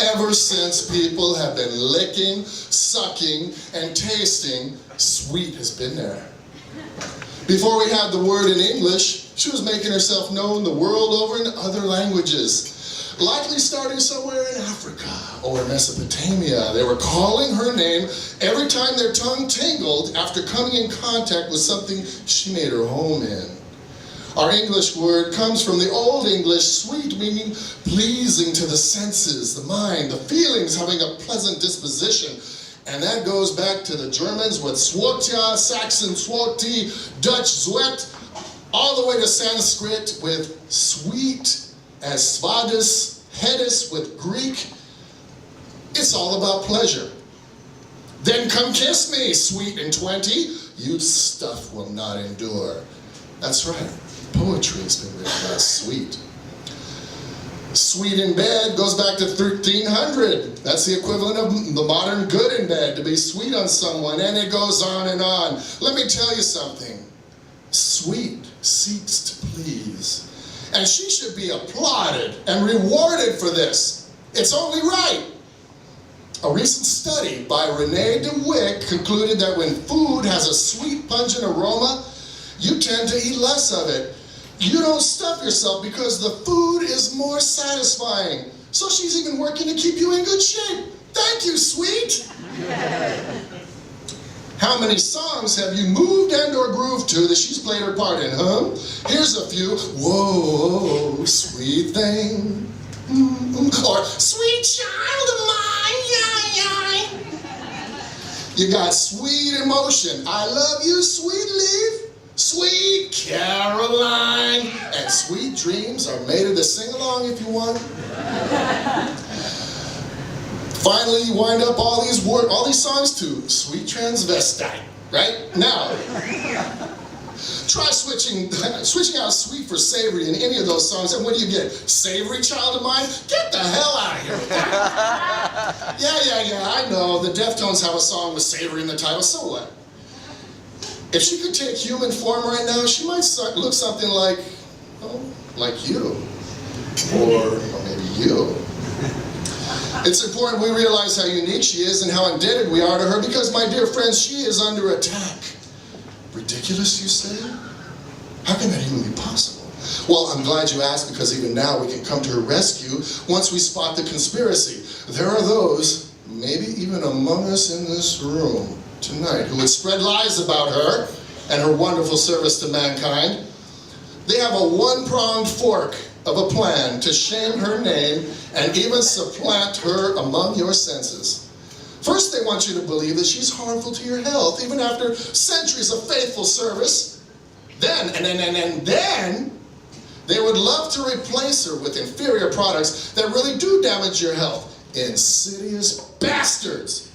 Ever since people have been licking, sucking, and tasting, sweet has been there. Before we had the word in English, she was making herself known the world over in other languages. Likely starting somewhere in Africa or Mesopotamia. They were calling her name every time their tongue tingled after coming in contact with something she made her home in. Our English word comes from the Old English sweet, meaning pleasing to the senses, the mind, the feelings, having a pleasant disposition. And that goes back to the Germans with Swotja, Saxon Swoti, Dutch Zwet, all the way to Sanskrit with sweet, as svadis, hedis with Greek. It's all about pleasure. Then come kiss me, sweet and 20, you stuff will not endure. That's right, poetry has been written about sweet. Sweet in bed goes back to 1300. That's the equivalent of the modern good in bed, to be sweet on someone, and it goes on and on. Let me tell you something. Sweet seeks to please. And she should be applauded and rewarded for this. It's only right. A recent study by Renee DeWick concluded that when food has a sweet, pungent aroma, you tend to eat less of it. You don't stuff yourself because the food is more satisfying. So she's even working to keep you in good shape. Thank you, sweet. How many songs have you moved and or grooved to that she's played her part in, huh? Here's a few. Whoa, sweet thing. Or sweet child of mine, You got sweet emotion. I love you, sweet leaf. Sweet Caroline. And sweet dreams are made of the sing-along if you want. Finally, you wind up all these songs to sweet transvestite, right? Now, try switching out sweet for savory in any of those songs, and what do you get? Savory child of mine? Get the hell out of here with that. Yeah, I know. The Deftones have a song with savory in the title, so what? If she could take human form right now, she might look something like, like you. Or maybe you. It's important we realize how unique she is and how indebted we are to her because, my dear friends, she is under attack. Ridiculous, you say? How can that even be possible? Well, I'm glad you asked because even now we can come to her rescue once we spot the conspiracy. There are those, maybe even among us in this room tonight, who would spread lies about her and her wonderful service to mankind. They have a one-pronged fork of a plan to shame her name and even supplant her among your senses. First, they want you to believe that she's harmful to your health, even after centuries of faithful service. Then, they would love to replace her with inferior products that really do damage your health. Insidious bastards.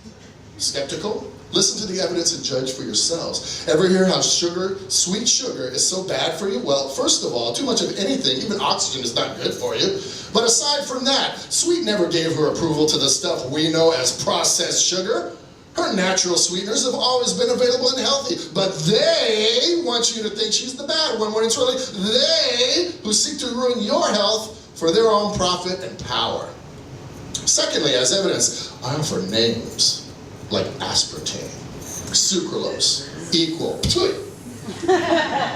Skeptical? Listen to the evidence and judge for yourselves. Ever hear how sweet sugar is so bad for you? Well, first of all, too much of anything, even oxygen, is not good for you. But aside from that, sweet never gave her approval to the stuff we know as processed sugar. Her natural sweeteners have always been available and healthy. But they want you to think she's the bad one, when it's really they who seek to ruin your health for their own profit and power. Secondly, as evidence, I offer names. Like aspartame, sucralose, equal,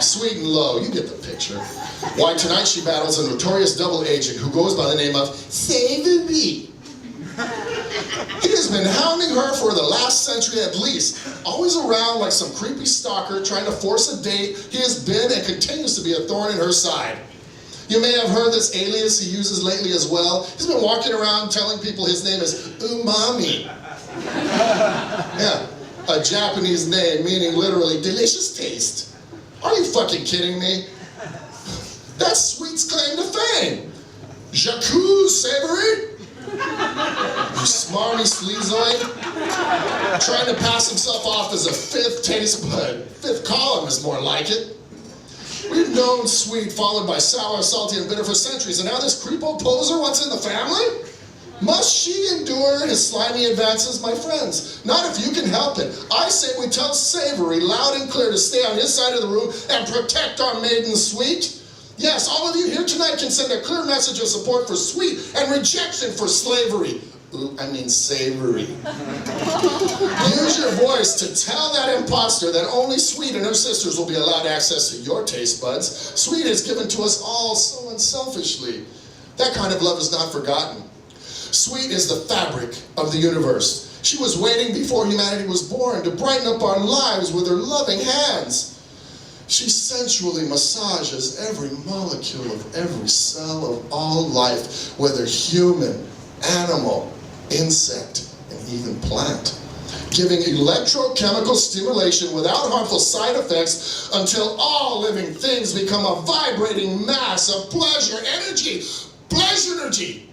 sweet and low, you get the picture. Why, tonight she battles a notorious double agent who goes by the name of Savory. He has been hounding her for the last century at least, always around like some creepy stalker trying to force a date. He has been and continues to be a thorn in her side. You may have heard this alias he uses lately as well. He's been walking around telling people his name is Umami. Yeah, a Japanese name meaning literally delicious taste. Are you fucking kidding me? That's Sweet's claim to fame. Jacques Savory? You smarmy sleazoid? Trying to pass himself off as a fifth taste bud. Fifth column is more like it. We've known Sweet followed by sour, salty, and bitter for centuries, and now this creepo poser wants in the family? Must she endure his slimy advances, my friends? Not if you can help it. I say we tell Savory loud and clear to stay on his side of the room and protect our maiden Sweet. Yes, all of you here tonight can send a clear message of support for Sweet and rejection for slavery. savory. Use your voice to tell that imposter that only Sweet and her sisters will be allowed access to your taste buds. Sweet is given to us all so unselfishly. That kind of love is not forgotten. Sweet is the fabric of the universe. She was waiting before humanity was born to brighten up our lives with her loving hands. She sensually massages every molecule of every cell of all life, whether human, animal, insect, and even plant, giving electrochemical stimulation without harmful side effects until all living things become a vibrating mass of pleasure energy. Pleasure energy!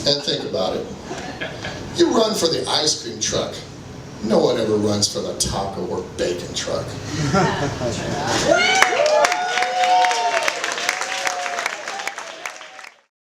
And think about it. You run for the ice cream truck. No one ever runs for the taco or bacon truck.